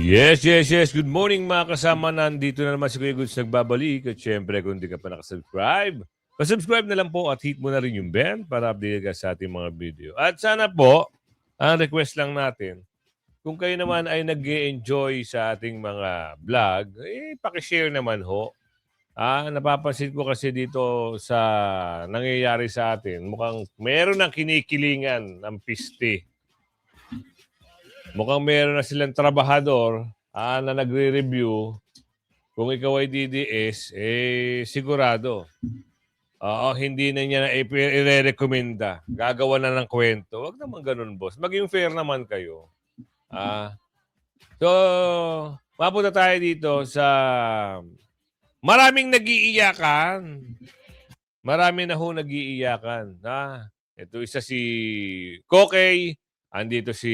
Yes, yes, yes. Good morning mga kasama. Nandito na naman si Kuya Goods nagbabalik. At syempre, kung hindi ka pa nakasubscribe, pasubscribe na lang po at hit mo na rin yung bell para update ka sa ating mga video. At sana po, ang request lang natin, kung kayo naman ay nag-enjoy sa ating mga vlog, pakishare naman ho. Napapansin ko kasi dito sa nangyayari sa atin, mukhang meron ng kinikilingan ng piste. Mukhang meron na silang trabahador na nagre-review. Kung ikaw ay DDS, sigurado. Hindi na niya na i-recommenda. Gagawa na ng kwento. Huwag naman ganun, boss. Maging fair naman kayo. So, mapunta tayo dito sa maraming nag-iiyakan. Marami na ho nag-iiyakan. Ito isa si Kokey, andito si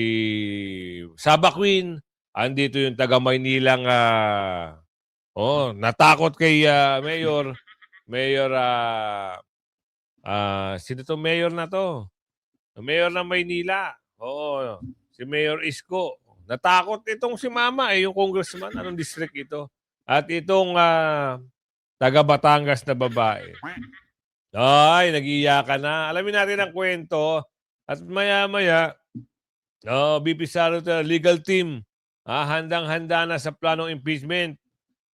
Saba Queen, andito yung taga Maynilang natakot kay Mayor sino to mayor na to? Mayor ng Maynila. Oo, si Mayor Isko. Natakot itong si Mama yung congressman, anong district ito? At itong taga Batangas na babae. Ay, nag-iiyakan na. Alamin natin ang kwento. At maya-maya, BP Sara legal team, handang-handa na sa planong impeachment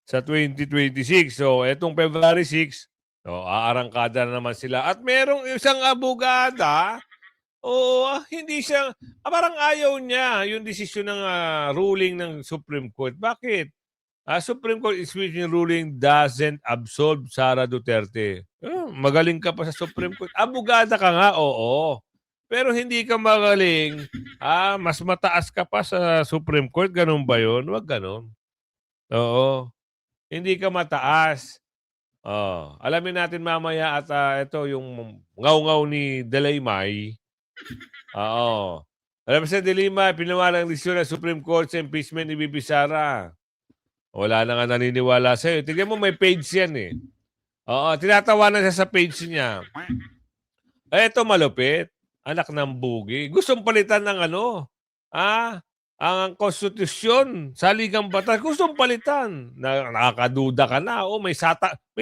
sa 2026. So, etong February 6, aarangkada na naman sila. At merong isang abogada, hindi siya, parang ayaw niya yung desisyon ng ruling ng Supreme Court. Bakit? Supreme Court is speaking ruling doesn't absolve Sara Duterte. Magaling ka pa sa Supreme Court. Abogada ka nga, oo. Pero hindi ka magaling. Mas mataas ka pa sa Supreme Court. Ganun ba yun? Huwag ganun. Oo. Hindi ka mataas. Alamin natin mamaya at ito yung ngaw-ngaw ni Delaymay. Alam sa Delaymay, pinawalang desisyon ng Supreme Court sa impeachment ni BP Sara. Wala na nga naniniwala sa'yo. Tignan mo, may page yan eh. Tinatawanan siya sa page niya. Ito malupit. Anak ng bugi. Gustong palitan ng ang konstitusyon sa ligang batas. Gustong palitan. Nakakaduda ka na. May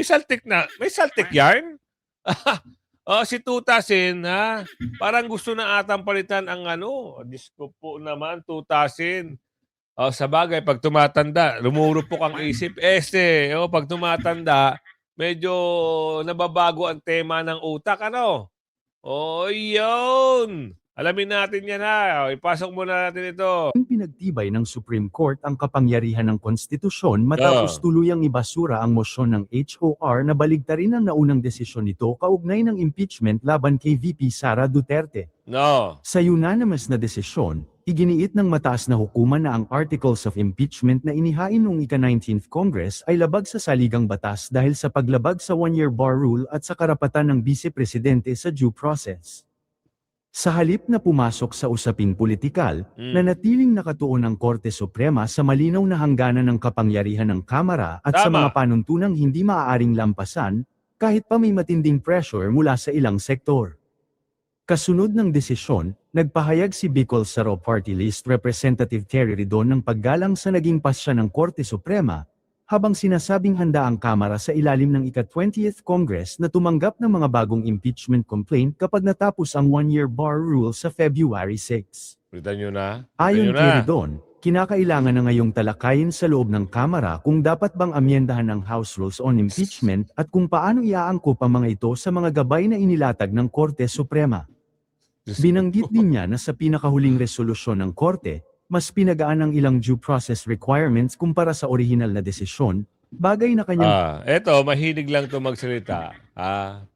saltik na. May saltik yarn? Si Tutasin, parang gusto na atang palitan ang Diyos ko po naman, Tutasin. Sa bagay, pag tumatanda, lumurupok ang isip. Pag tumatanda, medyo nababago ang tema ng utak, yun! Alamin natin yan, ipasok muna natin ito. Pinagtibay ng Supreme Court ang kapangyarihan ng konstitusyon matapos tuluyang ibasura ang mosyon ng HOR na baligtarin ang naunang desisyon nito kaugnay ng impeachment laban kay VP Sara Duterte. Sa unanimous na desisyon, iginiit ng mataas na hukuman na ang Articles of Impeachment na inihain noong ika-19th Congress ay labag sa saligang batas dahil sa paglabag sa one-year bar rule at sa karapatan ng Vice-Presidente sa due process. Sa halip na pumasok sa usaping politikal, nanatiling nakatuon ang Korte Suprema sa malinaw na hangganan ng kapangyarihan ng Kamara at sa mga panuntunang hindi maaaring lampasan, kahit pa may matinding pressure mula sa ilang sektor. Kasunod ng desisyon, nagpahayag si Bicol Saro Party List Representative Terry Ridon ng paggalang sa naging pasya ng Korte Suprema, habang sinasabing handa ang Kamara sa ilalim ng ika-20th Congress na tumanggap ng mga bagong impeachment complaint kapag natapos ang one-year bar rule sa February 6. Ayon kay Ridon, kinakailangan na ngayong talakayin sa loob ng Kamara kung dapat bang amyendahan ng House Rules on Impeachment at kung paano iaangkop ang mga ito sa mga gabay na inilatag ng Korte Suprema. Binanggit din niya na sa pinakahuling resolusyon ng Korte, mas pinagaan ang ilang due process requirements kumpara sa orihinal na desisyon, bagay na kanyang... Mahilig lang ito magsalita,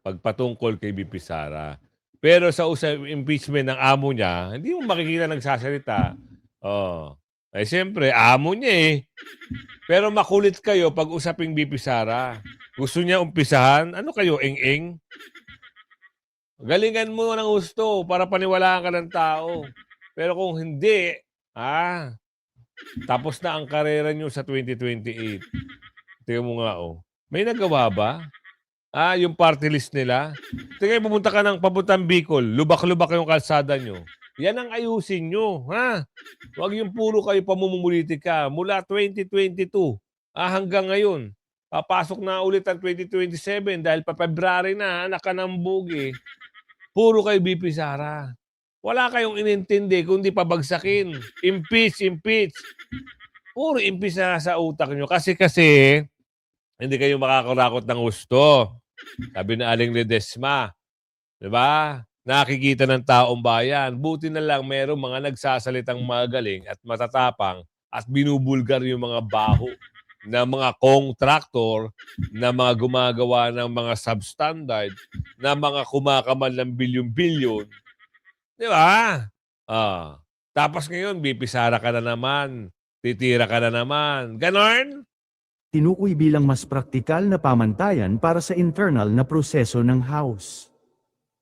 pagpatungkol kay BP Sara. Pero sa impeachment ng amo niya, hindi mo makikita nagsasalita. Siyempre, amo niya eh. Pero makulit kayo pag usaping BP Sara. Gusto niya umpisahan, ano kayo, eng-eng? Galingan mo ng gusto para paniwalaan ka ng tao. Pero kung hindi, tapos na ang karera nyo sa 2028. Tingnan mo nga, may nagawa ba? Yung party list nila. Tingnan, pumunta ka ng papuntang Bicol. Lubak-lubak yung kalsada nyo. Yan ang ayusin nyo, ha? Huwag yung puro kayo pamumulitika. Mula 2022 hanggang ngayon, papasok na ulit ang 2027 dahil pa February na, anak ka ng bugi. Puro kayo BP Sara. Wala kayong inintindi kundi pabagsakin. Impeach, impeach. Puro impeach na sa utak nyo. Kasi hindi kayo makakarakot ng gusto. Sabi na Aling Ledesma. Diba? Nakikita ng taong bayan. Buti na lang merong mga nagsasalitang magaling at matatapang at binubulgar yung mga baho na mga contractor, na mga gumagawa ng mga substandard, na mga kumakamal ng bilyon-bilyon. Di ba? Tapos ngayon, bipisara ka na naman. Titira ka na naman. Ganon? Tinukoy bilang mas praktikal na pamantayan para sa internal na proseso ng House.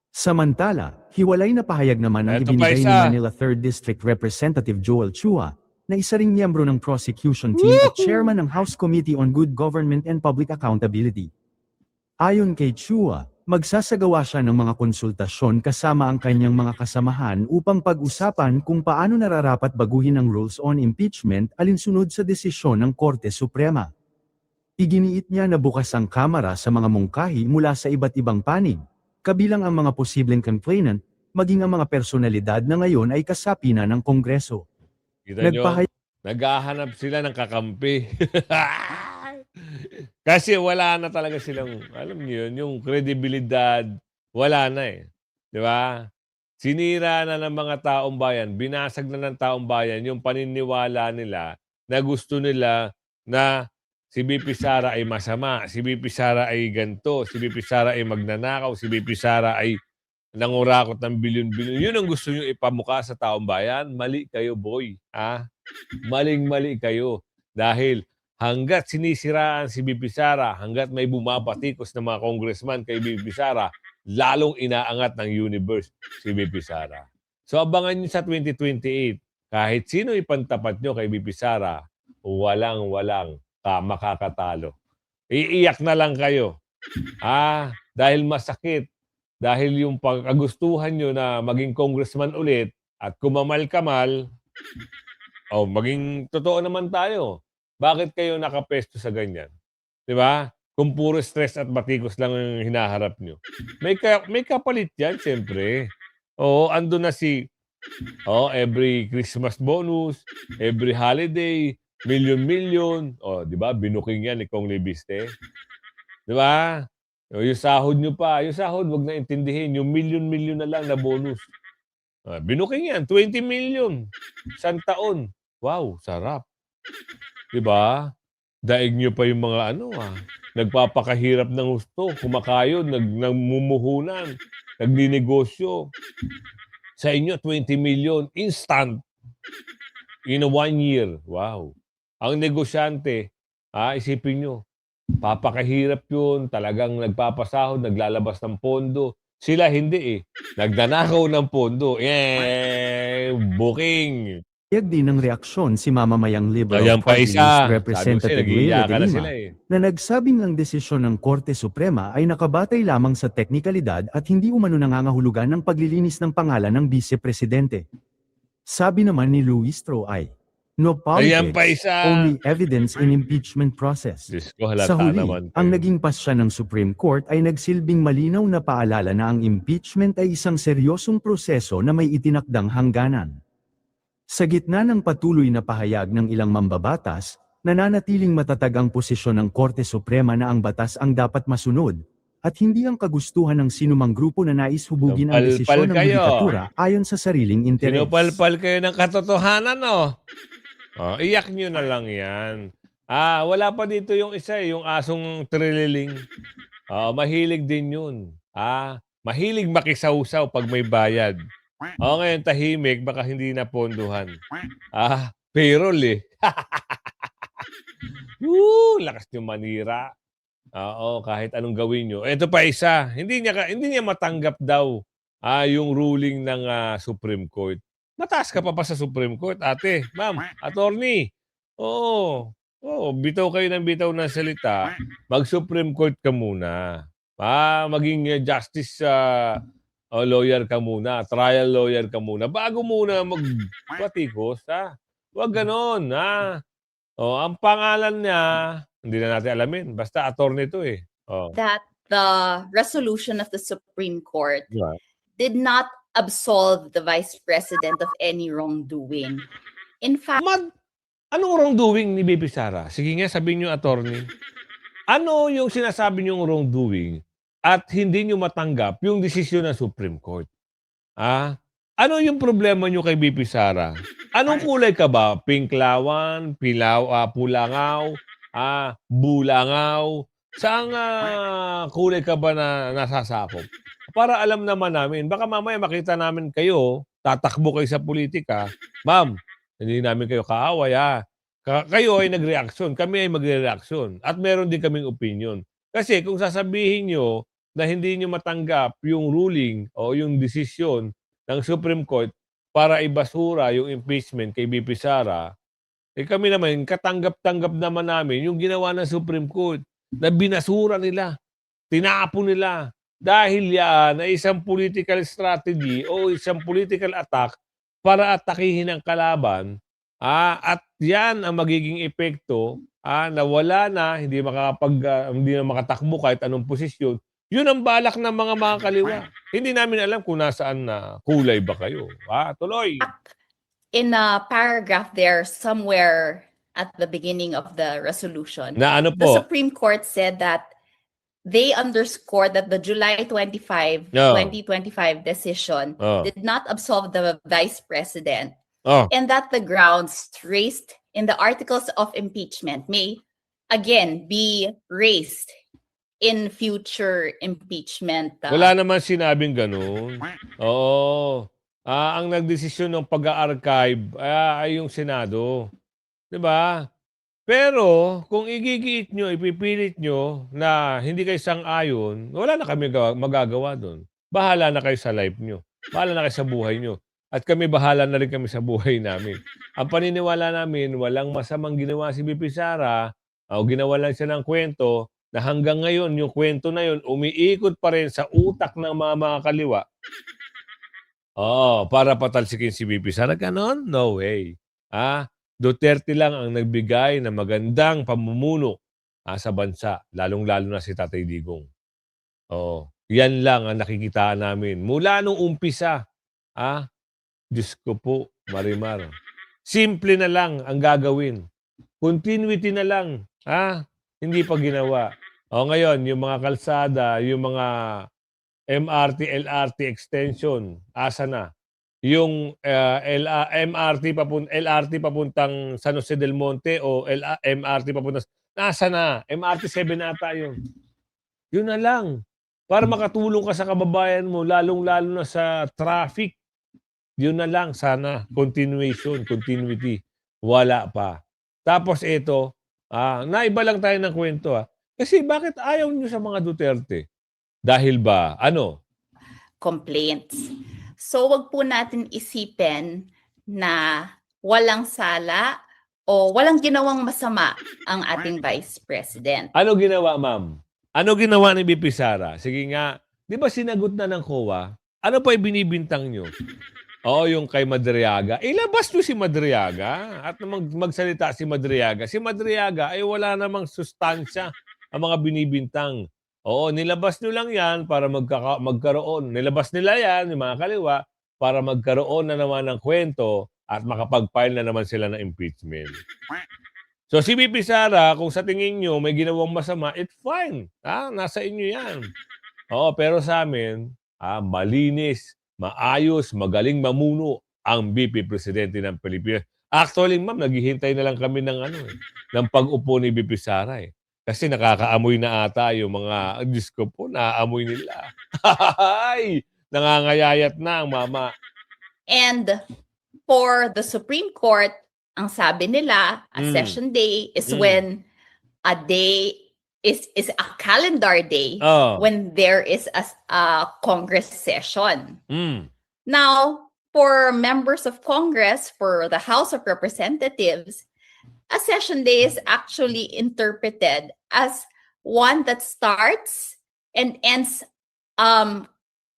Samantala, hiwalay na pahayag naman ang Eto pa ibinigay ni isa. Manila 3rd District Representative Joel Chua, na isa ring miyembro ng prosecution team at chairman ng House Committee on Good Government and Public Accountability. Ayon kay Chua, magsasagawa siya ng mga konsultasyon kasama ang kanyang mga kasamahan upang pag-usapan kung paano nararapat baguhin ang rules on impeachment alinsunod sa desisyon ng Korte Suprema. Iginiit niya na bukas ang Kamara sa mga mungkahi mula sa iba't ibang panig, kabilang ang mga posibleng complainant, maging ang mga personalidad na ngayon ay kasapi na ng Kongreso. Kita nyo, naghahanap sila ng kakampi. Kasi wala na talaga silang, alam niyo yun, yung kredibilidad, wala na eh. Di ba? Sinira na ng mga taong bayan, binasag na ng taong bayan yung paniniwala nila na gusto nila na si BP Sara ay masama, si BP Sara ay ganto, si BP Sara ay magnanakaw, si BP Sara ay nangurakot ng bilyon-bilyon. Yun ang gusto nyo ipamukha sa taong bayan. Mali kayo, boy. Maling-mali kayo. Dahil hanggat sinisiraan si BP Sara, hanggat may bumabatikos ng mga congressman kay BP Sara, lalong inaangat ng universe si BP Sara. So abangan nyo sa 2028, kahit sino ipantapat nyo kay BP Sara, walang makakatalo. Iiyak na lang kayo. Dahil masakit. Dahil yung pagkagustuhan nyo na maging congressman ulit at kumamal-kamal, maging totoo naman tayo. Bakit kayo nakapesto sa ganyan? Di ba? Kung puro stress at batikos lang yung hinaharap nyo. May kapalit yan, siyempre. Ando na every Christmas bonus, every holiday, million-million. Di ba? Binuking yan ni Kong Libiste. Di ba? Yung sahod nyo pa. Yung sahod, wag na intindihin. Yung million-million na lang na bonus. Binuking yan. 20 million. Isang taon. Wow, sarap. Di ba? Daig nyo pa yung mga nagpapakahirap ng gusto. Kumakayod, nagmumuhunan, nagninegosyo. Sa inyo, 20 million. Instant. In 1 year. Wow. Ang negosyante, isipin nyo, papakahirap yun, talagang nagpapasahod, naglalabas ng pondo. Sila hindi eh. Nagnanakaw ng pondo. Booking. Pahayag din ng reaksyon si mamamayang Liberal Ayan pa Party isa. List Sabi ko Representative sa'yo, Leila nag-iiyakan de na Lima, sila eh. na nagsabing ang desisyon ng Korte Suprema ay nakabatay lamang sa teknikalidad at hindi umano nangangahulugan ng paglilinis ng pangalan ng Vice-Presidente. Sabi naman ni Luis Tro ay, no Ayan pa politics, isa. only evidence in impeachment process. Diyos ko, Sa halata huli, naman. ang naging pasya ng Supreme Court ay nagsilbing malinaw na paalala na ang impeachment ay isang seryosong proseso na may itinakdang hangganan. Sa gitna ng patuloy na pahayag ng ilang mambabatas, nananatiling matatag ang posisyon ng Korte Suprema na ang batas ang dapat masunod, at hindi ang kagustuhan ng sinumang grupo na nais hubugin ang desisyon ng judikatura ayon sa sariling interes. Sinupalpal kayo ng katotohanan, no? Iyak nyo na lang yan. Wala pa dito yung isa, yung asong trililing. Mahilig din yun. Mahilig makisawsaw pag may bayad. Ngayon tahimik, baka hindi na ponduhan. Payroll eh. Lakas nyo manira. Kahit anong gawin nyo. Ito pa isa, hindi niya matanggap daw yung ruling ng Supreme Court. Mataas ka pa sa Supreme Court, ate, ma'am, attorney. Bitaw kayo ng bitaw ng salita. Mag-Supreme Court ka muna. Maging justice O lawyer ka muna, trial lawyer ka muna, bago muna magpatikos, ha? Huwag gano'n, ha? O, ang pangalan niya, hindi na natin alamin, basta attorney 'to, eh. Oh, that the resolution of the Supreme Court di ba? did not absolve the Vice President of any wrongdoing. In fact, Anong wrongdoing ni VP Sara? Sige nga, sabihin niyo, attorney. Ano yung sinasabi niyong wrongdoing at hindi niyo matanggap yung desisyon ng Supreme Court? Ah, ano yung problema niyo kay VP Sara? Anong kulay ka ba? Pinklawan, pulangaw, bulangaw? Saang kulay ka ba na nasasakop? Para alam naman namin. Baka mamaya makita namin kayo, tatakbo kayo sa politika. Ma'am, hindi namin kayo kaaway, kayo ay nagreaksyon, kami ay magrereaksyon. At meron din kaming opinion. Kasi kung sasabihin niyo na hindi niyo matanggap yung ruling o yung desisyon ng Supreme Court para ibasura yung impeachment kay VP Sara, kami naman, katanggap-tanggap naman namin yung ginawa ng Supreme Court na binasura nila, tinapon nila. Dahil yan ay isang political strategy o isang political attack para atakihin ang kalaban. At yan ang magiging epekto na wala na, hindi na makatakbo kahit anong posisyon. Yun ang balak ng mga kaliwa. Hindi namin alam kung nasaan na kulay ba kayo. Tuloy. in a paragraph there somewhere at the beginning of the resolution, Na ano the po? Supreme Court said that they underscored that the July 25, Oh. 2025 decision Oh. did not absolve the Vice President, Oh. and that the grounds raised in the articles of impeachment may again be raised in future impeachment. Wala naman sinabing ganun. Oo. Ang nagdesisyon ng pag-a-archive ay yung Senado. 'Di ba? Pero kung igigiit nyo, ipipilit nyo na hindi kayo sang-ayon, wala na kami magagawa doon. Bahala na kayo sa life nyo. Bahala na kayo sa buhay nyo. At kami, bahala na rin kami sa buhay namin. Ang paniniwala namin, walang masamang ginawa si BP Sara, o ginawa lang siya ng kwento, na hanggang ngayon, yung kwento na yun, umiikot pa rin sa utak ng mga kaliwa. Para patalsikin si BP Sara. Ganon? No way. Duterte lang ang nagbigay ng magandang pamumuno sa bansa, lalong-lalo na si Tatay Digong. Yan lang ang nakikita namin. Mula nung umpisa, Diyos ko po, Marimar. Simple na lang ang gagawin. Continuity na lang, hindi pa ginawa. Ngayon, yung mga kalsada, yung mga MRT, LRT extension, asa na? Yung LRT papuntang San Jose del Monte o MRT papuntang nasa na? MRT 7 ata yun. Yun na lang. Para makatulong ka sa kababayan mo, lalong-lalo na sa traffic. Yun na lang sana. Continuity. Wala pa. Tapos ito, naiba lang tayo ng kwento. Kasi bakit ayaw nyo sa mga Duterte? Dahil ba, complaints. So wag po natin isipin na walang sala o walang ginawang masama ang ating Vice President. Ano ginawa, ma'am? Ano ginawa ni BP Sara? Sige nga, di ba sinagot na ng COA? Ano pa ibinibintang nyo? Yung kay Madriaga. Ilabas nyo si Madriaga at magsalita si Madriaga. Si Madriaga ay wala namang sustansya ang mga binibintang. Nilabas nyo lang yan para magkaroon. Nilabas nila yan, yung mga kaliwa, para magkaroon na naman ng kwento at makapag-file na naman sila ng impeachment. So si BP Sara, kung sa tingin nyo may ginawang masama, it's fine. Nasa inyo yan. Pero sa amin, malinis, maayos, magaling mamuno ang BP Presidente ng Pilipinas. Actually, ma'am, naghihintay na lang kami ng pag-upo ni BP Sara. Kasi nakakaamoy na ata yung mga, Diyos ko po, naaamoy nila. Nangangayayat na ang mama. And for the Supreme Court, ang sabi nila, a session day is when a day is a calendar day when there is a Congress session. Now, for members of Congress, for the House of Representatives, a session day is actually interpreted as one that starts and ends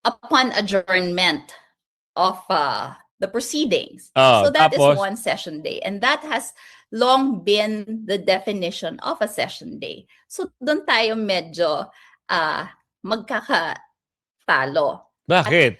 upon adjournment of the proceedings. Oh, So that is tapos? one session day. And that has long been the definition of a session day. So doon tayo medyo magkakatalo. Bakit?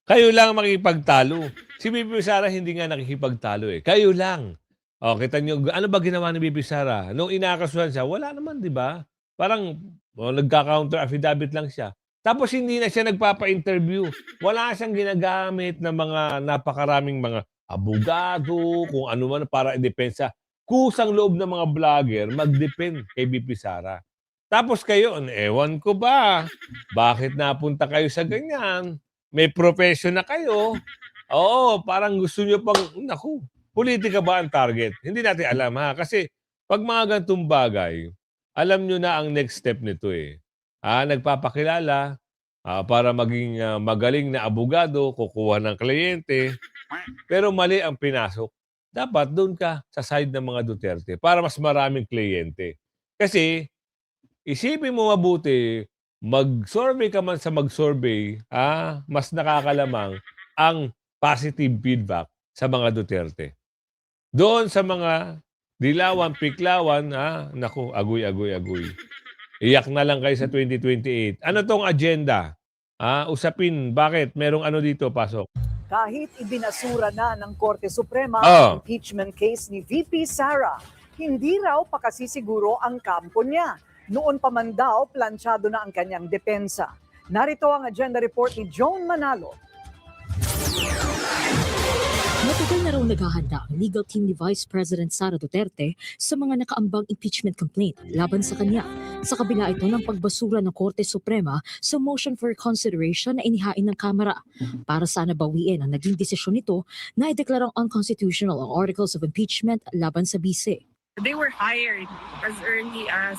Kayo lang makikipagtalo. Si Bibi Sara hindi nga nakikipagtalo eh. Kayo lang. O, kita nyo, ano ba ginawa ni Bibi Sara? Nung inakasuhan siya, wala naman, di ba? Parang nagka-counter affidavit lang siya. Tapos hindi na siya nagpapa-interview. Wala siyang ginagamit ng mga napakaraming mga abogado, kung ano man para i-depensa. Kusang loob ng mga vlogger mag-depend kay Bibi Sara. Tapos kayo, ewan ko ba, bakit napunta kayo sa ganyan? May profession na kayo. Oo, parang gusto nyo pang, naku, politika ba ang target? Hindi natin alam ha. Kasi pag mga ganitong bagay, alam nyo na ang next step nito eh. Nagpapakilala para maging magaling na abogado, kukuha ng kliyente, pero mali ang pinasok. Dapat doon ka sa side ng mga Duterte para mas maraming kliyente. Kasi isipin mo mabuti, mag-survey ka man sa mag-survey, mas nakakalamang ang positive feedback sa mga Duterte. Doon sa mga dilawan, piklawan, naku, agoy. Iyak na lang kayo sa 2028. Ano tong agenda? Usapin, bakit? Merong ano dito, pasok. Kahit ibinasura na ng Korte Suprema Oh. ang impeachment case ni VP Sara, hindi raw pakasisiguro ang kampo niya. Noon pa man daw, planchado na ang kanyang depensa. Narito ang agenda report ni Joan Manalo. Matagal na raw naghahanda ang legal team ni Vice President Sara Duterte sa mga nakaambang impeachment complaint laban sa kanya. Sa kabila ito ng pagbasura ng Korte Suprema sa motion for consideration na inihain ng Kamara. Para sana bawiin ang naging desisyon nito na ideklarang unconstitutional ang articles of impeachment laban sa bise. They were hired as early as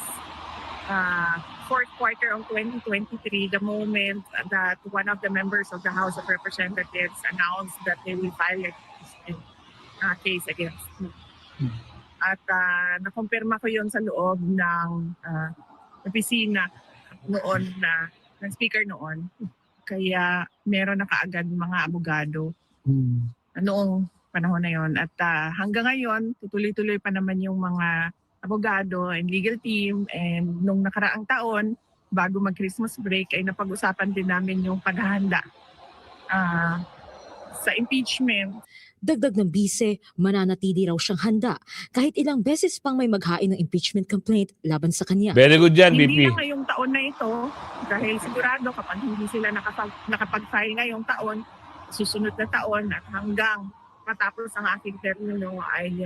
fourth quarter of 2023, the moment that one of the members of the House of Representatives announced that they will file a case against me. At nakumpirma ko yun sa loob ng opisina noon ng speaker noon. Kaya meron na kaagad mga abogado noong panahon na yon. At hanggang ngayon, tutuloy-tuloy pa naman yung mga abogado and legal team. And nung nakaraang taon, bago mag-Christmas break, ay napag-usapan din namin yung paghahanda sa impeachment. Dagdag ng bise, mananatili raw siyang handa kahit ilang beses pang may maghain ng impeachment complaint laban sa kanya. Very good dyan, Hindi BP. lang ngayong taon na ito, dahil sigurado kapag hindi sila nakapag-file ngayong taon, susunod na taon at hanggang matapos ang aking termino ay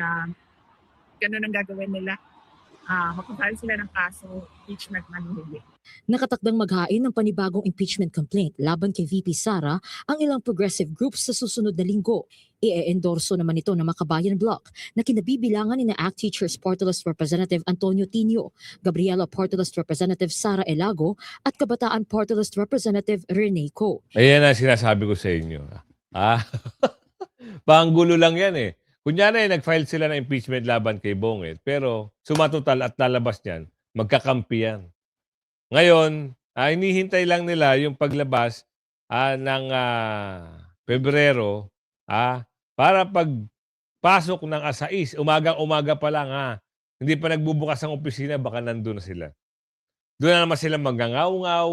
ganun ang gagawin nila. Makapile sila ng kaso, impeachment man hindi. Nakatakdang maghain ng panibagong impeachment complaint laban kay VP Sara ang ilang progressive groups sa susunod na linggo. I-endorso naman ito ng Makabayan Bloc na kinabibilangan ni ACT Teachers Party List Representative Antonio Tinio, Gabriela Party List Representative Sara Elago at Kabataan Party List Representative Rene Co. Ayan ang sinasabi ko sa inyo. Panggulo lang yan eh. Kunyari, nag-file sila ng impeachment laban kay Bonget, pero sumatotal at lalabas niyan, magkakampi yan. Ngayon, hinihintay lang nila yung paglabas ng Pebrero para pagpasok ng asais, umaga pa lang hindi pa nagbubukas ang opisina, baka nandun na sila. Doon na naman sila magngangaw-ngaw,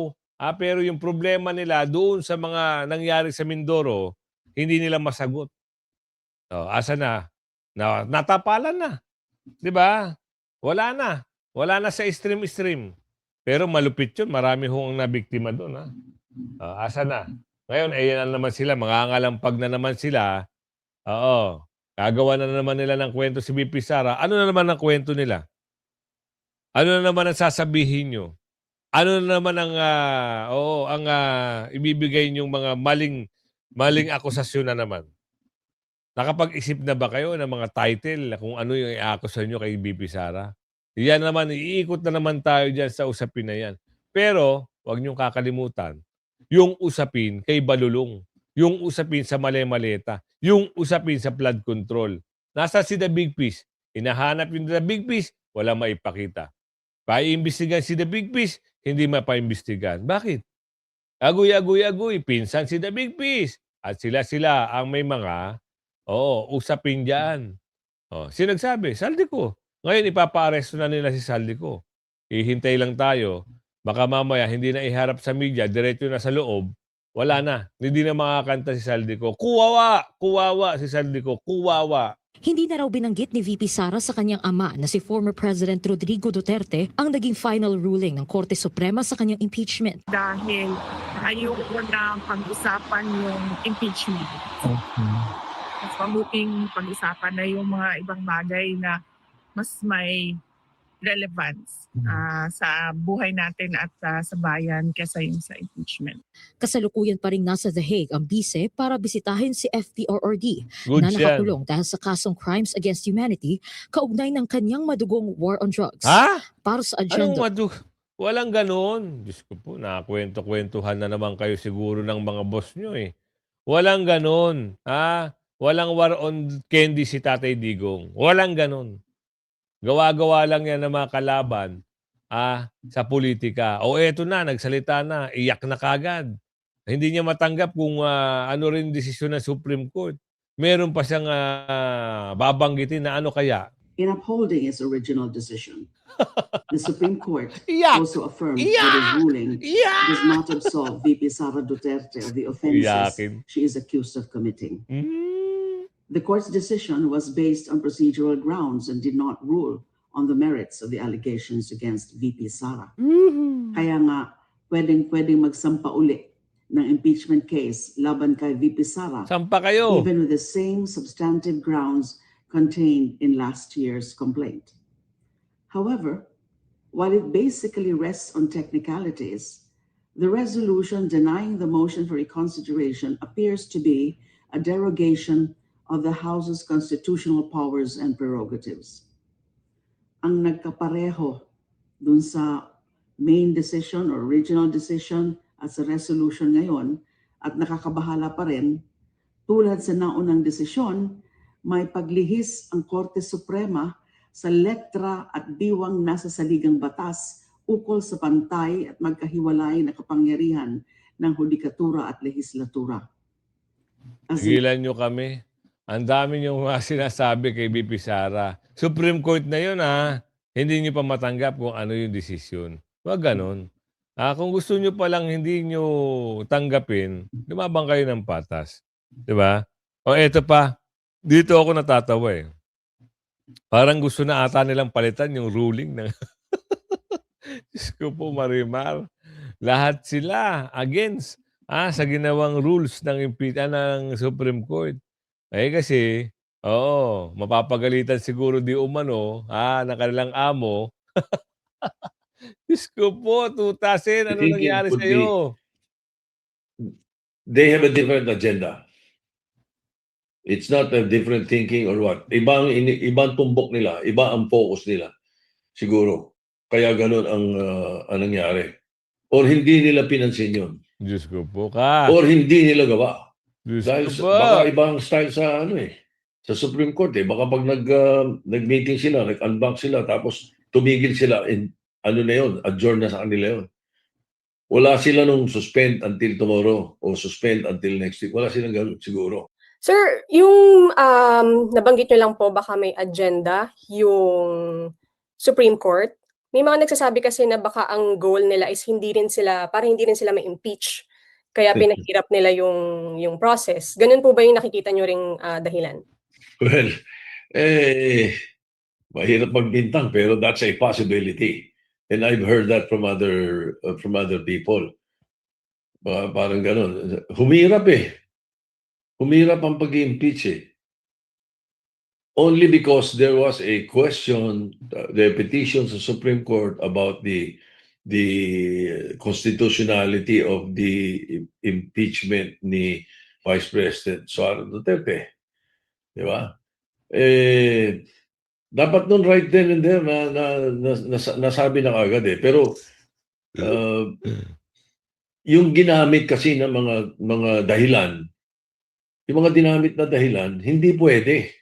pero yung problema nila doon sa mga nangyari sa Mindoro, hindi nila masagot. Asa na? Natapalan na. 'Di ba? Wala na sa stream. Pero malupit 'yun, marami hong nabiktima doon asa na? Ngayon ayan na naman sila, mangangalampag na naman sila. Oo. Gagawa na naman nila ng kwento si VP Sara. Ano na naman ang kwento nila? Ano na naman ang sasabihin nyo? Ano na naman ang ibibigay niyong mga maling akusasyon na naman? Nakapag-isip na ba kayo ng mga title kung ano yung i-akusan nyo kay VP Sara? Yan naman, iikot na naman tayo dyan sa usapin na yan. Pero, huwag niyong kakalimutan, yung usapin kay Balulong, yung usapin sa mali-maleta, yung usapin sa flood control. Nasa si The Big Fish, hinahanap yung The Big Fish, wala maipakita. Paiimbestigan si The Big Fish, hindi mapaimbestigan. Bakit? Agoy, pinsan si The Big Fish. At sila ang may mga, usapin diyan. Sino nagsabi? Saldico. Ngayon ipapaaresto na nila si Saldico. Hihintay lang tayo. Baka mamaya hindi na iharap sa media, diretso na sa loob. Wala na. Hindi na makakanta si Saldico. Kuwawa si Saldico. Kuwawa. Hindi na raw binanggit ni VP Sara sa kanyang ama na si former President Rodrigo Duterte ang naging final ruling ng Korte Suprema sa kanyang impeachment. Dahil ayoko na pag-usapan yung impeachment. Mas mabuting pag-usapan na yung mga ibang bagay na mas may relevance sa buhay natin at sa bayan kesa yung sa impeachment. Kasalukuyan pa rin nasa The Hague ang bise para bisitahin si FPRRD Good na yan. nakakulong dahil sa kasong crimes against humanity kaugnay ng kanyang madugong war on drugs. Ha? Para sa Anong agenda. Walang ganon. Diyos ko po, nakakwento-kwentuhan na naman kayo siguro ng mga boss nyo eh. Walang ganon. Walang war on candy si Tatay Digong. Walang ganon. Gawa-gawa lang yan ng mga kalaban sa politika. Eto na, nagsalita na, iyak na kagad. Hindi niya matanggap kung ano rin desisyon ng Supreme Court. Meron pa siyang babanggitin na ano kaya. In upholding its original decision, the Supreme Court Iyak! also affirmed Iyak! that its ruling Iyak! does not absolve VP Sara Duterte of the offenses Iyakin. she is accused of committing. Mm. The court's decision was based on procedural grounds and did not rule on the merits of the allegations against VP Sara. Kaya nga, pwedeng magsampa uli ng impeachment case laban kay VP Sara, Sampa kayo. even with the same substantive grounds contained in last year's complaint. However, while it basically rests on technicalities, the resolution denying the motion for reconsideration appears to be a derogation of the House's constitutional powers and prerogatives. Ang nagkapareho dun sa main decision or original decision at sa resolution ngayon at nakakabahala pa rin, tulad sa naunang desisyon, may paglihis ang Korte Suprema sa letra at diwang nasa saligang batas ukol sa pantay at magkahiwalay na kapangyarihan ng hudikatura at lehislatura. Tigilan nyo kami. Ang dami nyo mga sinasabi kay VP Sara. Supreme Court na yun Hindi nyo pa matanggap kung ano yung desisyon. Wag ganon. Kung gusto nyo palang hindi nyo tanggapin, lumabang kayo ng patas. Diba? Eto pa. Dito ako natatawa eh. Parang gusto na ata nilang palitan yung ruling ng... Diyos ko po, Marimar. Lahat sila against sa ginawang rules ng Supreme Court. Kasi, mapapagalitan siguro di umano, ng kanilang amo. Diyos ko po, tutasin, ano nangyari sa'yo? They have a different agenda. It's not a different thinking or what. Ibang tumbok nila, iba ang focus nila. Siguro. Kaya ganun ang nangyari. Or hindi nila pinansin yun. Diyos ko po ka. Or hindi nila gawa. Diyos Dahil ko po. baka ibang style sa sa Supreme Court Baka pag nag-meeting sila, nag-unbank sila, tapos tumigil sila, na yun, adjourn na sa kanila yun. Wala sila nung suspend until tomorrow o suspend until next week. Wala silang ganun siguro. Sir, yung nabanggit nyo lang po baka may agenda yung Supreme Court. May mga nagsasabi kasi na baka ang goal nila is hindi rin sila ma-impeach. Kaya pinahirap nila yung process. Ganun po ba yung nakikita nyo ring dahilan? Well, mahirap magbintang pero that's a possibility. And I've heard that from other people. Parang ganun. Humirap Humirap ang pag-impeach Only because there was a question, the petition sa Supreme Court about the constitutionality of the impeachment ni Vice President Sara Duterte. Di ba? Dapat nun right then and there nasabi na agad Pero yung ginamit kasi ng mga dahilan, yung mga dinamit na dahilan, hindi pwede.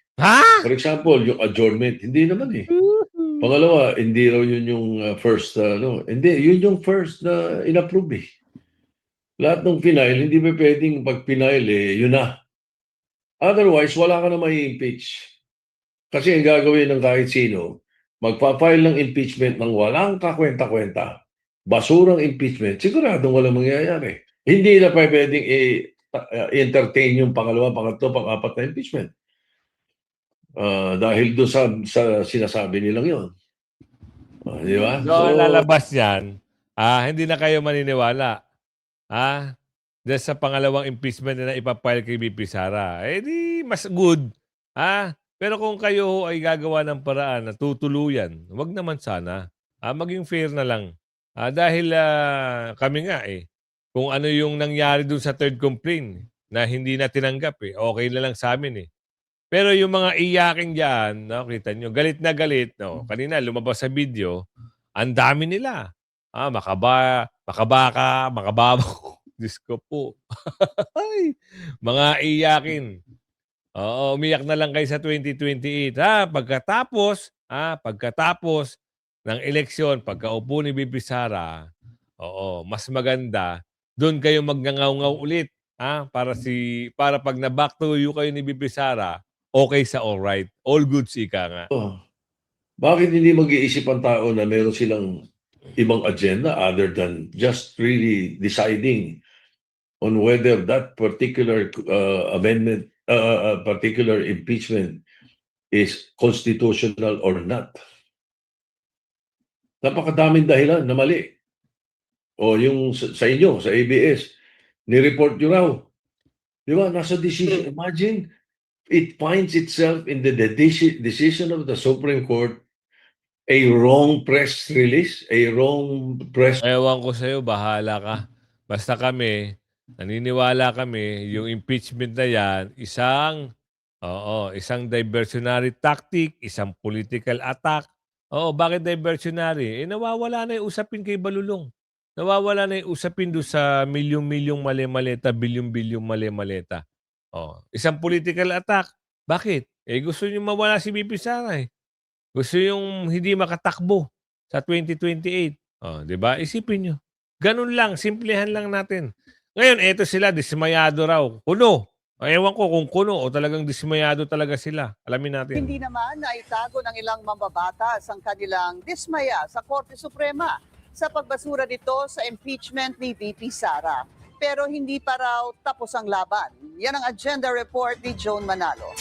For example, yung adjournment, hindi naman Pangalawa, hindi raw yun yung first, hindi, yun yung first na in-approve Lahat ng final, hindi pa pwedeng pag final, yun na. Otherwise, wala ka na may impeach. Kasi ang gagawin ng kahit sino, magpa-file ng impeachment ng walang kakwenta-kwenta, basurang impeachment, siguradong walang mangyayari. Hindi na pa pwedeng entertain yung pangalawa, pangatlo, pang-apat na impeachment. Dahil doon sa sinasabi nilang yun. Di ba? So, lalabas yan, hindi na kayo maniniwala. Dahil sa pangalawang impeachment na ipapile kay VP Sara, di mas good. Pero kung kayo ay gagawa ng paraan na tutuluyan, wag naman sana. Maging fair na lang. Dahil kami nga kung ano yung nangyari dun sa third complaint na hindi na tinanggap okay na lang sa amin Pero yung mga iyaking dyan, no, kita nyo, galit na galit. No? Kanina lumabas sa video, ang dami nila. Makabaka, makababaw. Diyos ko po. Mga iyakin. Oo, umiyak na lang kayo sa 2028. Pagkatapos ng eleksyon, pagkaupo ni VP Sara, mas maganda, doon kayo magngangaw-ngaw ulit. Para pag na-back to you kayo ni VP Sara, okay sa all right. All good ika nga. Bakit hindi mag-iisip ang tao na meron silang ibang agenda other than just really deciding on whether that particular amendment, particular impeachment is constitutional or not? Napakadaming dahilan na mali. O yung sa inyo, sa ABS, ni-report nyo raw. Di ba? Nasa decision. Imagine, it finds itself in the decision of the Supreme Court a wrong press release, a wrong press... Ewan ko sa'yo, bahala ka. Basta kami, naniniwala kami, yung impeachment na yan, isang diversionary tactic, isang political attack. Bakit diversionary? Nawawala na yung usapin kay Balulong. Nawawala na yung usapin doon sa milyong-milyong mali-maleta, bilyong-bilyong mali-maleta. Isang political attack. Bakit? Gusto nyo mawala si VP Sara Gusto yung hindi makatakbo sa 2028. Di ba? Isipin nyo. Ganun lang, simplehan lang natin. Ngayon, eto sila, dismayado raw. Kuno. Ewan ko kung kuno o talagang dismayado talaga sila. Alamin natin. Hindi naman naitago ng ilang mambabatas ang kanilang dismaya sa Korte Suprema sa pagbasura nito sa impeachment ni VP Sara. Pero hindi pa raw tapos ang laban. Yan ang agenda report ni Joan Manalo.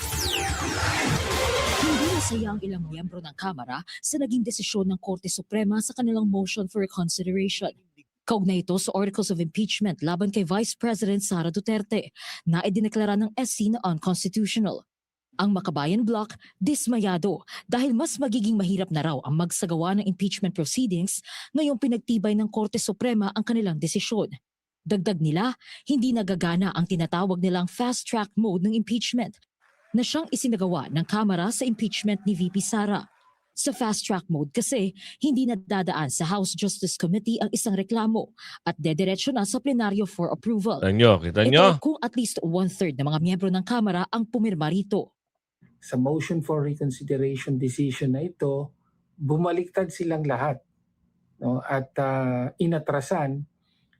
Hindi nasaya ang ilang miyembro ng Kamara sa naging desisyon ng Korte Suprema sa kanilang motion for reconsideration. Kaugnay ito sa articles of impeachment laban kay Vice President Sara Duterte na idineklara ng SC na unconstitutional. Ang Makabayan Bloc dismayado dahil mas magiging mahirap na raw ang magsagawa ng impeachment proceedings ngayong pinagtibay ng Korte Suprema ang kanilang desisyon. Dagdag nila, hindi nagagana ang tinatawag nilang fast-track mode ng impeachment na siyang isinagawa ng Kamara sa impeachment ni VP Sara. Sa fast-track mode kasi, hindi nadadaan sa House Justice Committee ang isang reklamo at dediretso na sa plenaryo for approval. Kita nyo? Ito kung at least 1/3 ng mga miyembro ng Kamara ang pumirma rito. Sa motion for reconsideration decision na ito, bumaliktad silang lahat, no? At inatrasan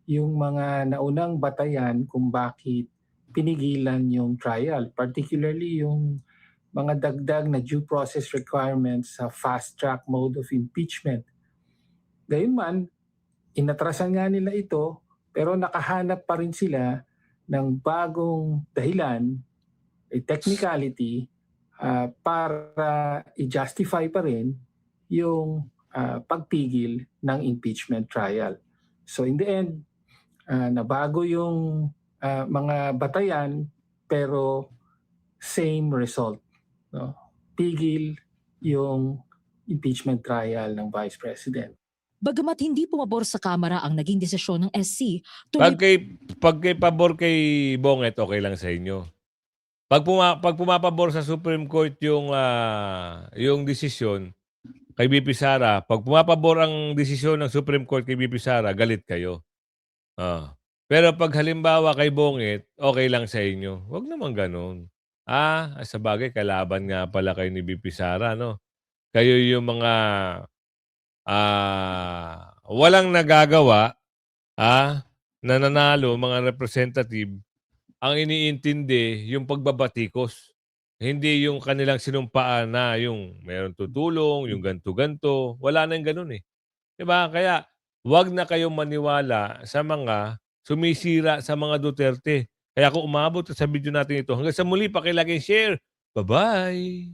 yung mga naunang batayan kung bakit pinigilan yung trial, particularly yung mga dagdag na due process requirements sa fast-track mode of impeachment. Gayunman, inatrasan nga nila ito, pero nakahanap pa rin sila ng bagong dahilan, a technicality, para i-justify pa rin yung pagpigil ng impeachment trial. So in the end, nabago yung mga batayan, pero same result. No? Pigil yung impeachment trial ng Vice President. Bagamat hindi pumabor sa Kamara ang naging desisyon ng SC, Pag kay pabor kay Bonget, okay lang sa inyo. Pag pumapabor sa Supreme Court yung desisyon kay VP Sara, pag pumapabor ang desisyon ng Supreme Court kay VP Sara, galit kayo. Pero pag halimbawa kay Bonget, okay lang sa inyo. Huwag naman ganun. Sa bagay, kalaban nga pala kayo ni VP Sara, no? Kayo yung mga walang nagagawa, na nanalo, mga representative, ang iniintindi yung pagbabatikos. Hindi yung kanilang sinumpaan na yung meron tutulong, yung ganto-ganto. Wala nang ganun eh. Diba? Kaya wag na kayong maniwala sa mga sumisira sa mga Duterte. Kaya kung umabot sa video natin ito, hanggang sa muli, pakilagay share. Bye-bye!